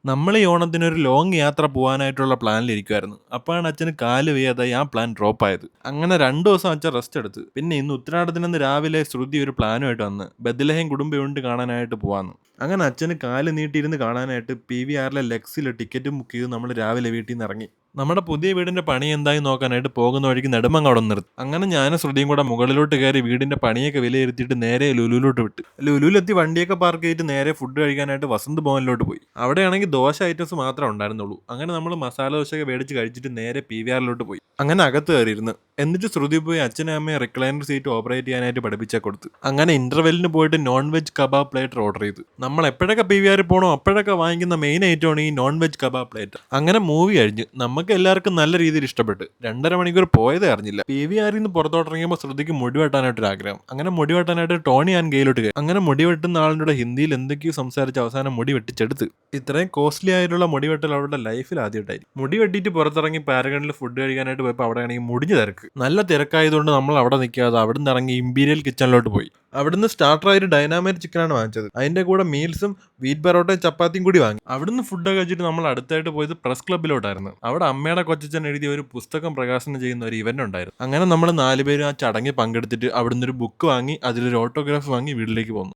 നമ്മൾ ഈ ഓണത്തിന് ഒരു ലോങ് യാത്ര പോകാനായിട്ടുള്ള പ്ലാനിലിരിക്കുവായിരുന്നു. അപ്പോഴാണ് അച്ഛന് കാല് വയ്യാതായി ആ പ്ലാൻ ഡ്രോപ്പ് ആയത്. അങ്ങനെ 2 ദിവസം അച്ഛൻ റെസ്റ്റ് എടുത്ത്. പിന്നെ ഇന്ന് ഉത്രാടത്തിനന്ന് രാവിലെ ശ്രുതി ഒരു പ്ലാനുമായിട്ട് വന്ന് ബethlehem കുടുംബ യൂണിറ്റ് കാണാനായിട്ട് പോവാന്ന്. അങ്ങനെ അച്ഛന് കാല് നീട്ടിയിരുന്ന് കാണാനായിട്ട് PVRലെ ലെക്സില് ടിക്കറ്റും ബുക്ക് ചെയ്ത് നമ്മൾ രാവിലെ വീട്ടീന്ന് ഇറങ്ങി. നമ്മുടെ പുതിയ വീടിന്റെ പണി എന്തായി നോക്കാനായിട്ട് പോകുന്ന വഴിക്ക് നെടുമങ്ങാട് നിർത്തി. അങ്ങനെ ഞാനും ശ്രുതിയും കൂടെ മുകളിലോട്ട് കയറി വീടിന്റെ പണിയൊക്കെ വിലയിരുത്തിയിട്ട് നേരെ ലുലുവിലോട്ട് വിട്ട്. ലുലുവിലെത്തി വണ്ടിയൊക്കെ പാർക്ക് ചെയ്തിട്ട് നേരെ ഫുഡ് കഴിക്കാനായിട്ട് വസന്ത് ഭവനിലോട്ട് പോയി. അവിടെയാണെങ്കിൽ ദോശ ഐറ്റംസ് മാത്രമേ ഉണ്ടായിരുന്നുള്ളൂ. അങ്ങനെ നമ്മൾ മസാല ദോശയൊക്കെ മേടിച്ച് കഴിച്ചിട്ട് നേരെ PVRലോട്ട് പോയി. അങ്ങനെ അകത്ത് കയറിയിരുന്ന്. എന്നിട്ട് ശ്രുതി പോയി അച്ഛനും അമ്മയും റിക്ലൈനർ സീറ്റ് ഓപ്പറേറ്റ് ചെയ്യാനായിട്ട് പഠിപ്പിച്ചാൽ കൊടുത്ത്. അങ്ങനെ ഇന്റർവെല്ലിന് പോയിട്ട് non veg kebab plater order ചെയ്തു. നമ്മൾ എപ്പോഴൊക്കെ PVR പോകണോ അപ്പോഴൊക്കെ വാങ്ങിക്കുന്ന മെയിൻ ഐറ്റമാണ് ഈ നോൺ വെജ് കബാബ് പ്ലേറ്റർ. അങ്ങനെ മൂവി കഴിഞ്ഞ് നമുക്ക് എല്ലാവർക്കും നല്ല രീതിയിൽ ഇഷ്ടപ്പെട്ട് 2.5 മണിക്കൂർ പോയതേ അറിഞ്ഞില്ല. PVRൽ നിന്ന് പുറത്തോട്ടിറങ്ങിയപ്പോൾ ശ്രുതിക്ക് മുടി വെട്ടാനായിട്ട് ഒരു ആഗ്രഹം. അങ്ങനെ മുടി വെട്ടാനായിട്ട് ടോണി ആൻഡ് ഗെയിലോട്ട് കയറി. അങ്ങനെ മുടി വെട്ടുന്ന ആളിനോട് ഹിന്ദിയിൽ എന്തൊക്കെയോ സംസാരിച്ച് അവസാനം മുടി വെട്ടിച്ചെടുത്ത്. ഇത്രയും കോസ്റ്റ്ലി ആയിട്ടുള്ള മുടി വെട്ടൽ അവരുടെ ലൈഫിൽ ആദ്യമായിട്ടായിരിക്കും. മുടി വെട്ടിയിട്ട് പുറത്തിറങ്ങി പാരഗണിൽ ഫുഡ് കഴിക്കാനായിട്ട് പോയപ്പോൾ അവിടെ ആണെങ്കിൽ മുടിഞ്ഞ തിരക്ക്. നല്ല തിരക്കായതുകൊണ്ട് നമ്മൾ അവിടെ നിൽക്കാതെ അവിടുന്ന് ഇറങ്ങി ഇമ്പീരിയൽ കിച്ചണിലോട്ട് പോയി. അവിടുന്ന് സ്റ്റാർട്ടറായിട്ട് ഡൈനാമൈറ്റ് ചിക്കനാണ് വാങ്ങിച്ചത്. അതിന്റെ കൂടെ മീൽസും വീറ്റ് പൊറോട്ടയും ചപ്പാത്തിയും കൂടി വാങ്ങി. അവിടുന്ന് ഫുഡൊക്കെ കഴിച്ചിട്ട് നമ്മൾ അടുത്തായിട്ട് പോയത് പ്രസ് ക്ലബ്ബിലോട്ടായിരുന്നു. അവിടെ അമ്മയുടെ കൊച്ചച്ഛൻ എഴുതിയ ഒരു പുസ്തകം പ്രകാശനം ചെയ്യുന്ന ഒരു ഇവന്റ് ഉണ്ടായിരുന്നു. അങ്ങനെ നമ്മൾ 4 പേരും ആ ചടങ്ങിൽ പങ്കെടുത്തിട്ട് അവിടുന്ന് ഒരു ബുക്ക് വാങ്ങി അതിലൊരു ഓട്ടോഗ്രാഫ് വാങ്ങി വീട്ടിലേക്ക് പോന്നു.